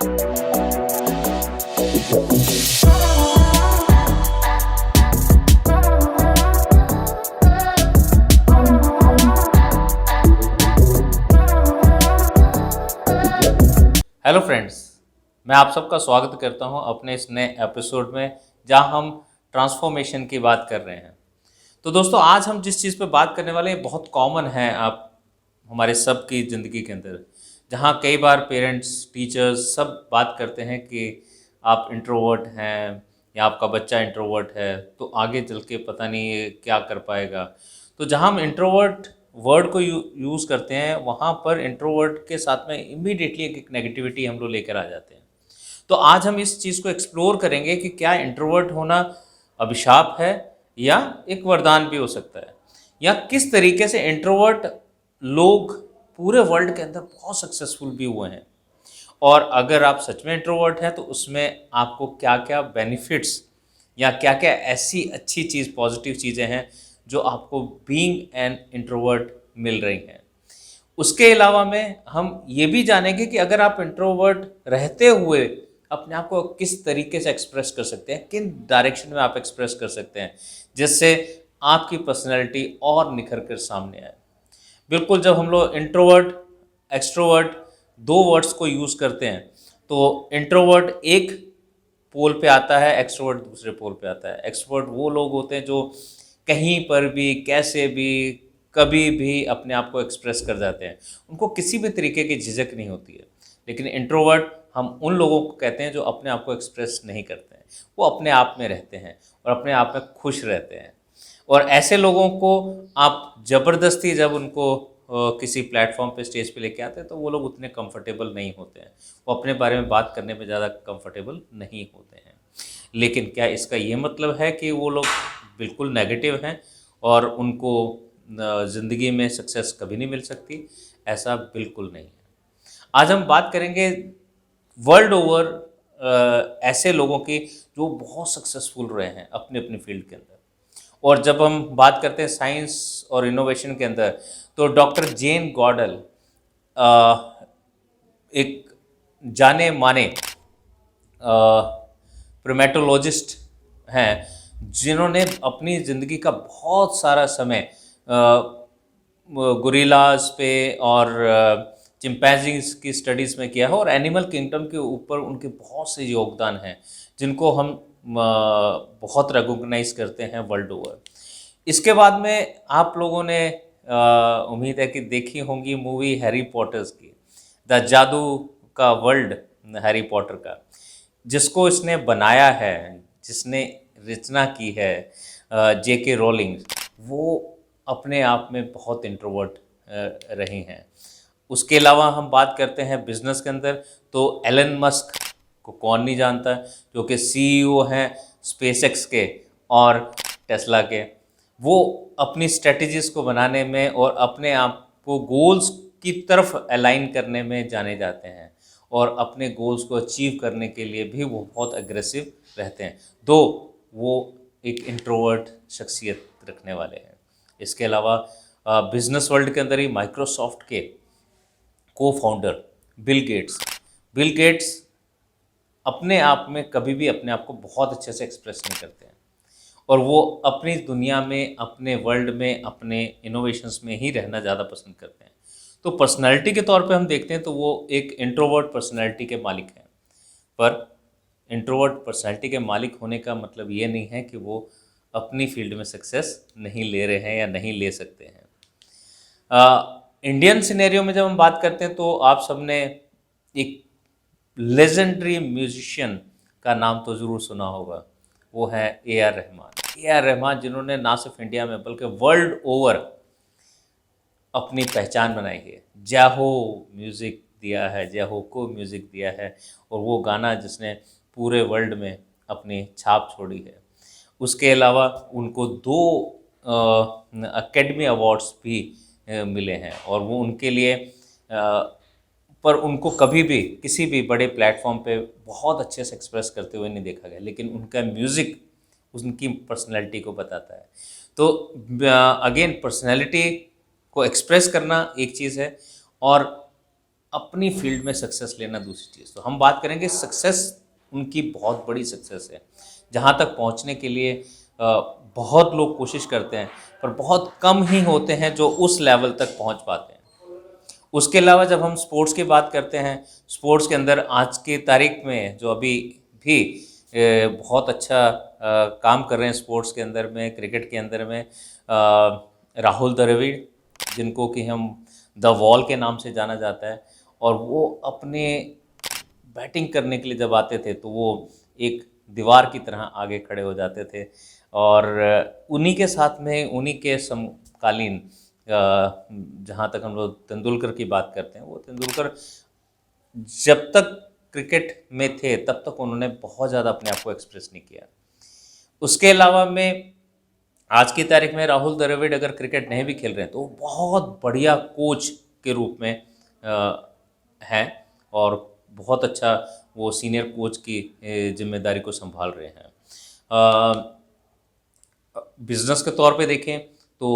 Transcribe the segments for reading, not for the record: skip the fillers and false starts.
Hello friends, मैं आप सबका स्वागत करता हूं अपने इस नए एपिसोड में जहां हम ट्रांसफॉर्मेशन की बात कर रहे हैं। तो दोस्तों, आज हम जिस चीज़ पे बात करने वाले हैं बहुत कॉमन है आप हमारे सब की ज़िंदगी के अंदर, जहां कई बार पेरेंट्स, टीचर्स सब बात करते हैं कि आप इंट्रोवर्ट हैं या आपका बच्चा इंट्रोवर्ट है तो आगे चल के पता नहीं ये क्या कर पाएगा। तो जहां हम इंट्रोवर्ट वर्ड को यूज़ करते हैं वहाँ पर इंट्रोवर्ट के साथ में इमीडिएटली एक नेगेटिविटी हम लोग लेकर आ जाते हैं। तो आज हम इस चीज़ को एक्सप्लोर करेंगे कि क्या इंट्रोवर्ट होना अभिशाप है या एक वरदान भी हो सकता है, या किस तरीके से इंट्रोवर्ट लोग पूरे वर्ल्ड के अंदर बहुत सक्सेसफुल भी हुए हैं, और अगर आप सच में इंट्रोवर्ट हैं तो उसमें आपको क्या क्या बेनिफिट्स या क्या क्या ऐसी अच्छी चीज़, पॉजिटिव चीज़ें हैं जो आपको बीइंग एन इंट्रोवर्ट मिल रही हैं। उसके अलावा में हम ये भी जानेंगे कि अगर आप इंट्रोवर्ट रहते हुए अपने आप को किस तरीके से एक्सप्रेस कर सकते हैं, किन डायरेक्शन में आप एक्सप्रेस कर सकते हैं जिससे आपकी पर्सनैलिटी और निखर कर सामने आए। बिल्कुल, जब हम लोग इंट्रोवर्ट, एक्सट्रोवर्ट दो वर्ड्स को यूज़ करते हैं तो इंट्रोवर्ट एक पोल पे आता है, एक्सट्रोवर्ट दूसरे पोल पे आता है। एक्सट्रोवर्ट वो लोग होते हैं जो कहीं पर भी, कैसे भी, कभी भी अपने आप को एक्सप्रेस कर जाते हैं, उनको किसी भी तरीके की झिझक नहीं होती है। लेकिन इंट्रोवर्ट हम उन लोगों को कहते हैं जो अपने आप को एक्सप्रेस नहीं करते हैं, वो अपने आप में रहते हैं और अपने आप में खुश रहते हैं। और ऐसे लोगों को आप ज़बरदस्ती जब उनको किसी प्लेटफॉर्म पे, स्टेज पे लेके आते हैं तो वो लोग उतने कंफर्टेबल नहीं होते हैं, वो अपने बारे में बात करने में ज़्यादा कंफर्टेबल नहीं होते हैं। लेकिन क्या इसका ये मतलब है कि वो लोग बिल्कुल नेगेटिव हैं और उनको ज़िंदगी में सक्सेस कभी नहीं मिल सकती? ऐसा बिल्कुल नहीं है। आज हम बात करेंगे वर्ल्ड ओवर ऐसे लोगों की जो बहुत सक्सेसफुल रहे हैं अपने अपने फील्ड के अंदर। और जब हम बात करते हैं साइंस और इनोवेशन के अंदर, तो डॉक्टर जेन गॉडल एक जाने माने प्रिमेटोलॉजिस्ट हैं जिन्होंने अपनी ज़िंदगी का बहुत सारा समय गोरिल्लास पे और चिंपैंजीज की स्टडीज़ में किया है, और एनिमल किंगडम के ऊपर उनके बहुत से योगदान हैं जिनको हम बहुत रिकॉग्नाइज करते हैं वर्ल्ड ओवर। इसके बाद में आप लोगों ने उम्मीद है कि देखी होंगी मूवी हैरी पॉटर्स की, द जादू का वर्ल्ड हैरी पॉटर का, जिसको इसने बनाया है, जिसने रचना की है, जेके रोलिंग, वो अपने आप में बहुत इंट्रोवर्ट रही हैं। उसके अलावा हम बात करते हैं बिजनेस के अंदर, तो एलन मस्क को कौन नहीं जानता, जो कि सीईओ हैं स्पेसएक्स के और टेस्ला के। वो अपनी स्ट्रेटजीज़ को बनाने में और अपने आप को गोल्स की तरफ अलाइन करने में जाने जाते हैं, और अपने गोल्स को अचीव करने के लिए भी वो बहुत एग्रेसिव रहते हैं, दो वो एक इंट्रोवर्ट शख्सियत रखने वाले हैं। इसके अलावा बिजनेस वर्ल्ड के अंदर ही माइक्रोसॉफ्ट के को फाउंडर बिल गेट्स अपने आप में कभी भी अपने आप को बहुत अच्छे से एक्सप्रेस नहीं करते हैं, और वो अपनी दुनिया में, अपने वर्ल्ड में, अपने इनोवेशंस में ही रहना ज़्यादा पसंद करते हैं। तो पर्सनालिटी के तौर पे हम देखते हैं तो वो एक इंट्रोवर्ट पर्सनालिटी के मालिक हैं। पर इंट्रोवर्ट पर्सनालिटी के मालिक होने का मतलब ये नहीं है कि वो अपनी फील्ड में सक्सेस नहीं ले रहे हैं या नहीं ले सकते हैं। इंडियन सिनेरियो में जब हम बात करते हैं तो आप सबने एक लेजेंडरी म्यूजिशियन का नाम तो ज़रूर सुना होगा, वो है ए आर रहमान, जिन्होंने ना सिर्फ इंडिया में बल्कि वर्ल्ड ओवर अपनी पहचान बनाई है। जाहो म्यूज़िक दिया है, जाहो को म्यूज़िक दिया है, और वो गाना जिसने पूरे वर्ल्ड में अपनी छाप छोड़ी है। उसके अलावा उनको 2 एकेडमी अवार्ड्स भी मिले हैं, और वो उनके लिए पर उनको कभी भी किसी भी बड़े प्लेटफॉर्म पे बहुत अच्छे से एक्सप्रेस करते हुए नहीं देखा गया, लेकिन उनका म्यूज़िक उनकी पर्सनैलिटी को बताता है। तो अगेन पर्सनैलिटी को एक्सप्रेस करना एक चीज़ है, और अपनी फील्ड में सक्सेस लेना दूसरी चीज़। तो हम बात करेंगे सक्सेस, उनकी बहुत बड़ी सक्सेस है जहाँ तक पहुँचने के लिए बहुत लोग कोशिश करते हैं, पर बहुत कम ही होते हैं जो उस लेवल तक पहुँच पाते हैं। उसके अलावा जब हम स्पोर्ट्स की बात करते हैं, स्पोर्ट्स के अंदर आज की तारीख में जो अभी भी बहुत अच्छा काम कर रहे हैं स्पोर्ट्स के अंदर में, क्रिकेट के अंदर में, राहुल द्रविड़, जिनको कि हम द वॉल के नाम से जाना जाता है। और वो अपने बैटिंग करने के लिए जब आते थे तो वो एक दीवार की तरह आगे खड़े हो जाते थे। और उन्हीं के साथ में, उन्हीं के समकालीन जहाँ तक हम लोग तेंदुलकर की बात करते हैं, वो तेंदुलकर जब तक क्रिकेट में थे तब तक उन्होंने बहुत ज़्यादा अपने आप को एक्सप्रेस नहीं किया। उसके अलावा में आज की तारीख में राहुल द्रविड़ अगर क्रिकेट नहीं भी खेल रहे हैं तो बहुत बढ़िया कोच के रूप में हैं, और बहुत अच्छा वो सीनियर कोच की जिम्मेदारी को संभाल रहे हैं। बिजनेस के तौर पे देखें तो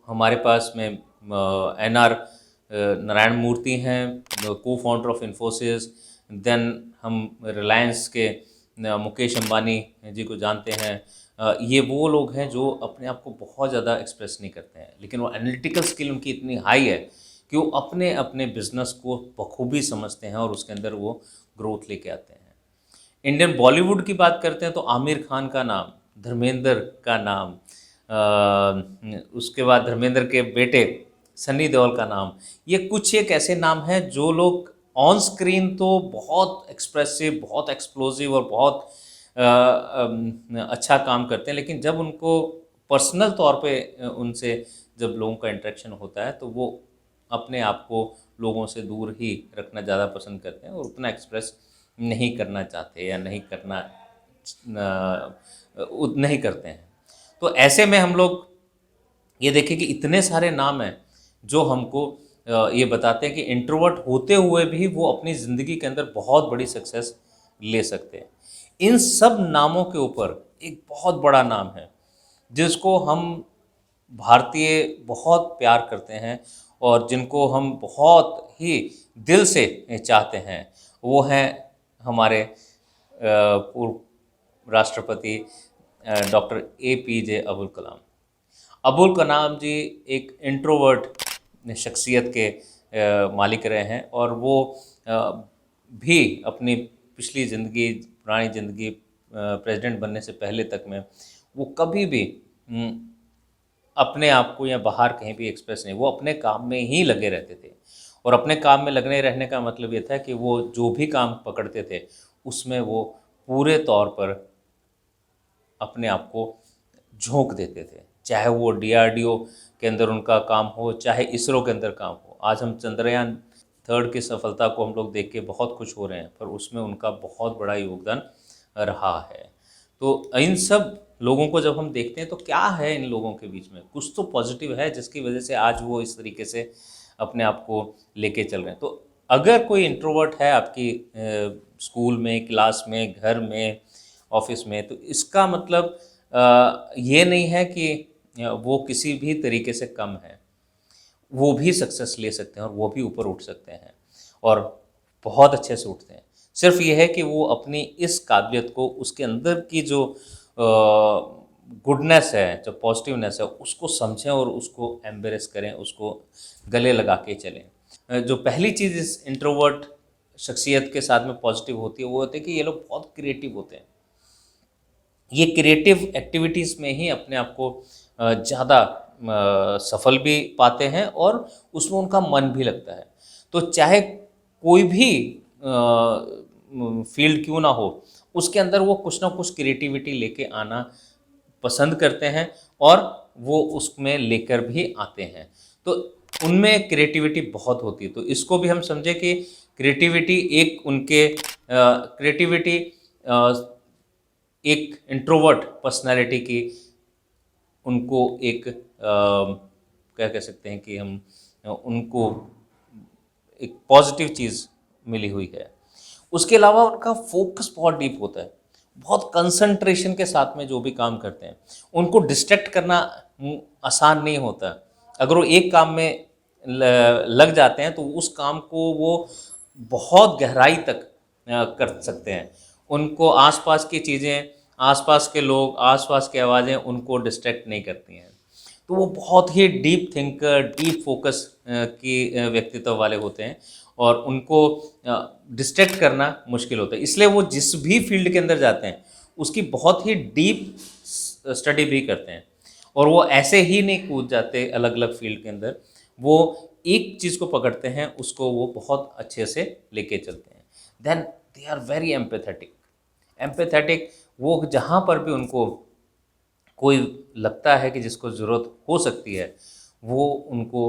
हमारे पास में NR नारायण मूर्ति हैं, को फाउंडर ऑफ इन्फोसिस। देन हम रिलायंस के मुकेश अंबानी जी को जानते हैं। ये वो लोग हैं जो अपने आप को बहुत ज़्यादा एक्सप्रेस नहीं करते हैं, लेकिन वो एनालिटिकल स्किल उनकी इतनी हाई है कि वो अपने अपने बिजनेस को बखूबी समझते हैं और उसके अंदर वो ग्रोथ लेके आते हैं। इंडियन बॉलीवुड की बात करते हैं तो आमिर खान का नाम, धर्मेंद्र का नाम, उसके बाद धर्मेंद्र के बेटे सनी देओल का नाम, ये कुछ एक ऐसे नाम हैं जो लोग ऑन स्क्रीन तो बहुत एक्सप्रेसिव, बहुत एक्सप्लोजिव और बहुत अच्छा काम करते हैं, लेकिन जब उनको पर्सनल तौर पे उनसे जब लोगों का इंटरेक्शन होता है तो वो अपने आप को लोगों से दूर ही रखना ज़्यादा पसंद करते हैं और उतना एक्सप्रेस नहीं करना चाहते या नहीं करना नहीं करते हैं। तो ऐसे में हम लोग ये देखें कि इतने सारे नाम हैं जो हमको ये बताते हैं कि इंट्रोवर्ट होते हुए भी वो अपनी ज़िंदगी के अंदर बहुत बड़ी सक्सेस ले सकते हैं। इन सब नामों के ऊपर एक बहुत बड़ा नाम है जिसको हम भारतीय बहुत प्यार करते हैं और जिनको हम बहुत ही दिल से चाहते हैं, वो हैं हमारे पूर्व राष्ट्रपति डॉक्टर APJ अब्दुल कलाम। अब्दुल कलाम जी एक इंट्रोवर्ट शख्सियत के मालिक रहे हैं और वो भी अपनी पिछली ज़िंदगी, पुरानी ज़िंदगी, प्रेसिडेंट बनने से पहले तक में वो कभी भी अपने आप को या बाहर कहीं भी एक्सप्रेस नहीं, वो अपने काम में ही लगे रहते थे। और अपने काम में लगने रहने का मतलब ये था कि वो जो भी काम पकड़ते थे उसमें वो पूरे तौर पर अपने आप को झोंक देते थे, चाहे वो DRDO के अंदर उनका काम हो, चाहे इसरो के अंदर काम हो। आज हम चंद्रयान 3 की सफलता को हम लोग देख के बहुत खुश हो रहे हैं, पर उसमें उनका बहुत बड़ा योगदान रहा है। तो इन सब लोगों को जब हम देखते हैं तो क्या है इन लोगों के बीच में, कुछ तो पॉजिटिव है जिसकी वजह से आज वो इस तरीके से अपने आप को लेके चल रहे हैं। तो अगर कोई इंट्रोवर्ट है आपकी स्कूल में, क्लास में, घर में, ऑफिस में, तो इसका मतलब ये नहीं है कि वो किसी भी तरीके से कम है। वो भी सक्सेस ले सकते हैं और वो भी ऊपर उठ सकते हैं और बहुत अच्छे से उठते हैं। सिर्फ ये है कि वो अपनी इस काबिलियत को, उसके अंदर की जो गुडनेस है, जो पॉजिटिवनेस है, उसको समझें और उसको एम्ब्रेस करें, उसको गले लगा के चलें। जो पहली चीज़ इस इंट्रोवर्ट शख्सियत के साथ में पॉजिटिव होती है वो होती है कि ये लोग बहुत क्रिएटिव होते हैं। ये क्रिएटिव एक्टिविटीज़ में ही अपने आप को ज़्यादा सफल भी पाते हैं और उसमें उनका मन भी लगता है। तो चाहे कोई भी फील्ड क्यों ना हो, उसके अंदर वो कुछ ना कुछ क्रिएटिविटी लेके आना पसंद करते हैं और वो उसमें लेकर भी आते हैं। तो उनमें क्रिएटिविटी बहुत होती है। तो इसको भी हम समझे कि क्रिएटिविटी एक उनके क्रिएटिविटी एक इंट्रोवर्ट पर्सनालिटी की उनको एक क्या कह सकते हैं कि हम उनको एक पॉजिटिव चीज़ मिली हुई है। उसके अलावा उनका फोकस बहुत डीप होता है, बहुत कंसंट्रेशन के साथ में जो भी काम करते हैं, उनको डिस्ट्रैक्ट करना आसान नहीं होता। अगर वो एक काम में लग जाते हैं तो उस काम को वो बहुत गहराई तक कर सकते हैं। उनको आसपास की चीज़ें, आसपास के लोग, आसपास की आवाज़ें उनको डिस्ट्रैक्ट नहीं करती हैं। तो वो बहुत ही डीप थिंकर, डीप फोकस की व्यक्तित्व वाले होते हैं और उनको डिस्ट्रैक्ट करना मुश्किल होता है। इसलिए वो जिस भी फील्ड के अंदर जाते हैं उसकी बहुत ही डीप स्टडी भी करते हैं और वो ऐसे ही नहीं कूद जाते अलग अलग फील्ड के अंदर। वो एक चीज़ को पकड़ते हैं, उसको वो बहुत अच्छे से लेके चलते हैं। Then they are very empathetic. Empathetic वो जहाँ पर भी उनको कोई लगता है कि जिसको ज़रूरत हो सकती है, वो उनको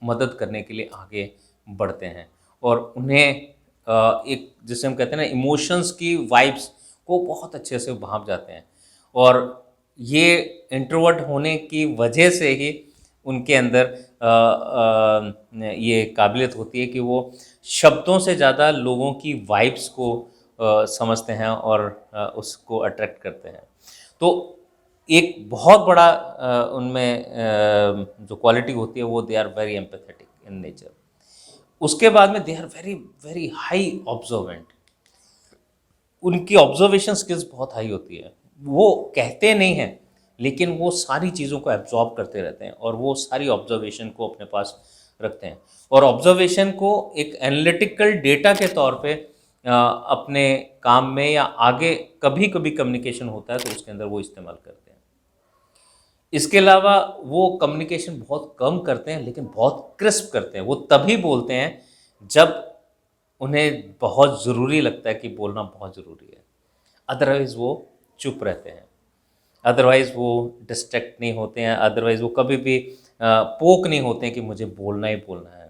मदद करने के लिए आगे बढ़ते हैं और उन्हें एक जिसे हम कहते हैं ना इमोशंस की वाइब्स को बहुत अच्छे से भांप जाते हैं। और ये इंट्रोवर्ट होने की वजह से ही उनके अंदर ये काबिलियत होती है कि वो शब्दों से ज़्यादा लोगों की वाइब्स को समझते हैं और उसको अट्रैक्ट करते हैं। तो एक बहुत बड़ा उनमें जो क्वालिटी होती है वो they are very empathetic in nature. उसके बाद में they are very very high observant. उनकी ऑब्जर्वेशन स्किल्स बहुत हाई होती है। वो कहते नहीं हैं लेकिन वो सारी चीज़ों को एब्जॉर्ब करते रहते हैं और वो सारी ऑब्जर्वेशन को अपने पास रखते हैं और ऑब्जर्वेशन को एक एनालिटिकल डेटा के तौर पे अपने काम में या आगे कभी कभी कम्युनिकेशन होता है तो उसके अंदर वो इस्तेमाल करते हैं। इसके अलावा वो कम्युनिकेशन बहुत कम करते हैं लेकिन बहुत क्रिस्प करते हैं। वो तभी बोलते हैं जब उन्हें बहुत ज़रूरी लगता है कि बोलना बहुत ज़रूरी है, अदरवाइज़ वो चुप रहते हैं, अदरवाइज़ वो डिस्ट्रैक्ट नहीं होते हैं, अदरवाइज़ वो कभी भी पोक नहीं होते हैं कि मुझे बोलना ही बोलना है।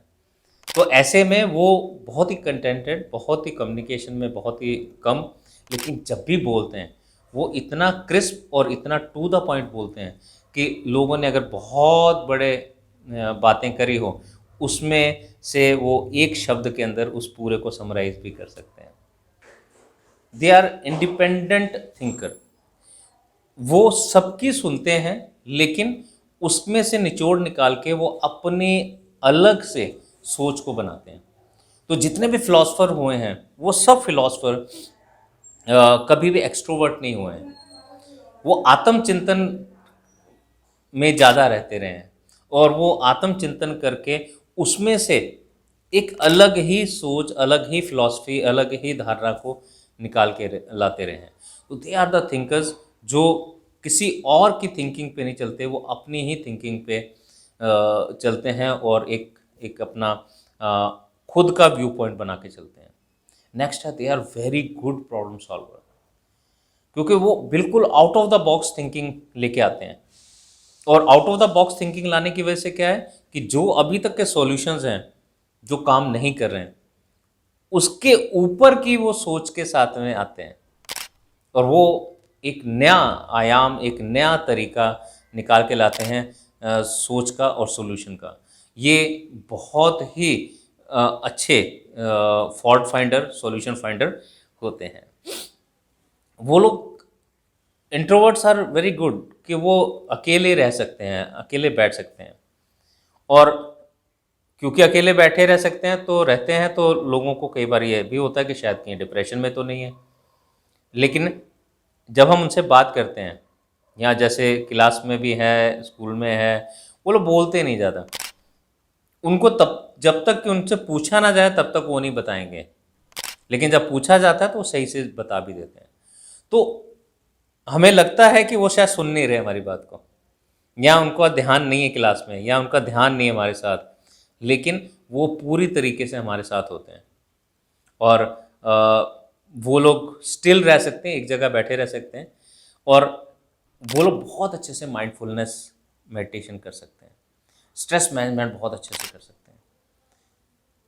तो ऐसे में वो बहुत ही कंटेंटेड, बहुत ही कम्युनिकेशन में बहुत ही कम, लेकिन जब भी बोलते हैं वो इतना क्रिस्प और इतना टू द पॉइंट बोलते हैं कि लोगों ने अगर बहुत बड़े बातें करी हो उसमें से वो एक शब्द के अंदर उस पूरे को समराइज भी कर सकते हैं। They are independent thinker. वो सबकी सुनते हैं लेकिन उसमें से निचोड़ निकाल के वो अपने अलग से सोच को बनाते हैं। तो जितने भी फिलोसफर हुए हैं वो सब फिलोसफर कभी भी एक्सट्रोवर्ट नहीं हुए हैं। वो आत्मचिंतन में ज़्यादा रहते रहे हैं और वो आत्मचिंतन करके उसमें से एक अलग ही सोच, अलग ही फिलॉसफी, अलग ही धारणा को निकाल के लाते रहे हैं। तो दे आर द थिंकर्स जो किसी और की थिंकिंग पे नहीं चलते, वो अपनी ही थिंकिंग पे चलते हैं और एक एक अपना खुद का व्यू पॉइंट बना के चलते हैं। नेक्स्ट है they are very good problem solver, क्योंकि वो बिल्कुल out of the box thinking लेके आते हैं। और out of the box thinking लाने की वजह से क्या है कि जो अभी तक के सॉल्यूशंस हैं जो काम नहीं कर रहे हैं उसके ऊपर की वो सोच के साथ में आते हैं और वो एक नया आयाम, एक नया तरीका निकाल के लाते हैं सोच का और सॉल्यूशन का। ये बहुत ही अच्छे फॉल्ट फाइंडर, सॉल्यूशन फाइंडर होते हैं। वो लोग इंट्रोवर्ट्स आर वेरी गुड कि वो अकेले रह सकते हैं, अकेले बैठ सकते हैं और क्योंकि अकेले बैठे रह सकते हैं तो रहते हैं तो लोगों को कई बार ये भी होता है कि शायद कहीं डिप्रेशन में तो नहीं है। लेकिन जब हम उनसे बात करते हैं या जैसे क्लास में भी है, स्कूल में है, वो लोग बोलते नहीं ज़्यादा। उनको तब जब तक कि उनसे पूछा ना जाए तब तक वो नहीं बताएंगे, लेकिन जब पूछा जाता है तो वो सही से बता भी देते हैं। तो हमें लगता है कि वो शायद सुन नहीं रहे हमारी बात को, या उनका ध्यान नहीं है क्लास में, या उनका ध्यान नहीं है हमारे साथ, लेकिन वो पूरी तरीके से हमारे साथ होते हैं और वो लोग स्टिल रह सकते हैं, एक जगह बैठे रह सकते हैं और वो लोग बहुत अच्छे से माइंडफुलनेस मेडिटेशन कर सकते हैं, स्ट्रेस मैनेजमेंट बहुत अच्छे से कर सकते हैं।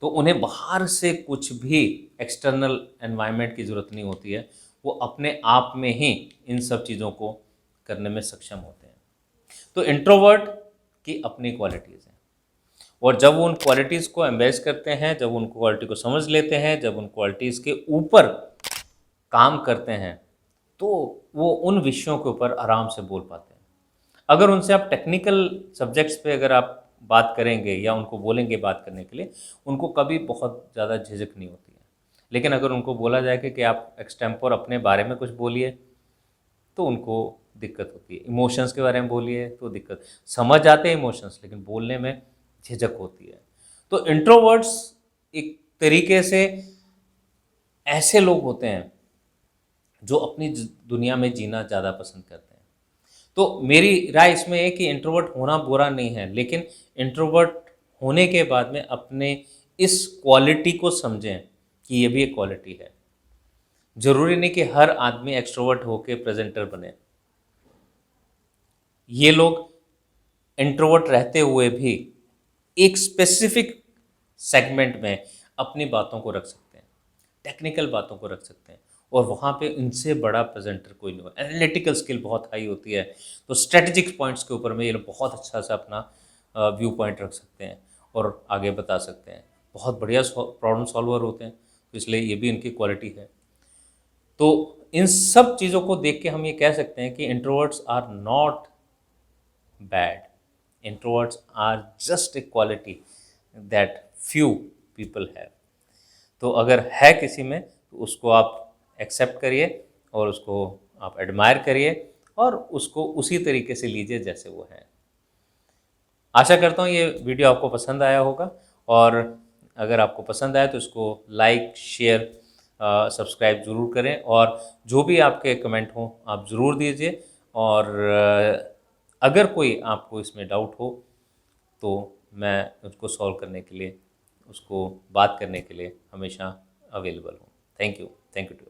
तो उन्हें बाहर से कुछ भी एक्सटर्नल एनवायरनमेंट की ज़रूरत नहीं होती है, वो अपने आप में ही इन सब चीज़ों को करने में सक्षम होते हैं। तो इंट्रोवर्ट की अपनी क्वालिटीज़ हैं और जब वो उन क्वालिटीज़ को एम्ब्रेस करते हैं, जब उन क्वालिटी को समझ लेते हैं, जब उन क्वालिटीज़ के ऊपर काम करते हैं तो वो उन विषयों के ऊपर आराम से बोल पाते हैं। अगर उनसे आप टेक्निकल सब्जेक्ट्स पे अगर आप बात करेंगे या उनको बोलेंगे बात करने के लिए, उनको कभी बहुत ज़्यादा झिझक नहीं होती है। लेकिन अगर उनको बोला जाए कि आप एक्सटेम्पोर अपने बारे में कुछ बोलिए, तो उनको दिक्कत होती है। इमोशंस के बारे में बोलिए तो दिक्कत, समझ आते हैं इमोशंस लेकिन बोलने में झिझक होती है। तो इंट्रोवर्ट्स एक तरीके से ऐसे लोग होते हैं जो अपनी दुनिया में जीना ज़्यादा पसंद करते हैं। तो मेरी राय इसमें है कि इंट्रोवर्ट होना बुरा नहीं है, लेकिन इंट्रोवर्ट होने के बाद में अपने इस क्वालिटी को समझें कि ये भी एक क्वालिटी है। ज़रूरी नहीं कि हर आदमी एक्सट्रोवर्ट होके प्रेजेंटर बने। ये लोग इंट्रोवर्ट रहते हुए भी एक स्पेसिफिक सेगमेंट में अपनी बातों को रख सकते हैं, टेक्निकल बातों को रख सकते हैं, और वहाँ पे इनसे बड़ा प्रेजेंटर कोई नहीं होगा। एनालिटिकल स्किल बहुत हाई होती है, तो स्ट्रेटेजिक पॉइंट्स के ऊपर में ये लोग बहुत अच्छा सा अपना व्यू पॉइंट रख सकते हैं और आगे बता सकते हैं। बहुत बढ़िया प्रॉब्लम सॉल्वर होते हैं, तो इसलिए ये भी इनकी क्वालिटी है। तो इन सब चीज़ों को देख के हम ये कह सकते हैं कि introverts are not bad, introverts are just a quality that few people have। तो अगर है किसी में तो उसको आप एक्सेप्ट करिए और उसको आप एडमायर करिए और उसको उसी तरीके से लीजिए जैसे वो है। आशा करता हूँ ये वीडियो आपको पसंद आया होगा, और अगर आपको पसंद आया तो इसको लाइक, शेयर, सब्सक्राइब ज़रूर करें, और जो भी आपके कमेंट हों आप ज़रूर दीजिए। और अगर कोई आपको इसमें डाउट हो तो मैं उसको सॉल्व करने के लिए, उसको बात करने के लिए हमेशा अवेलेबल हूँ। Thank you to.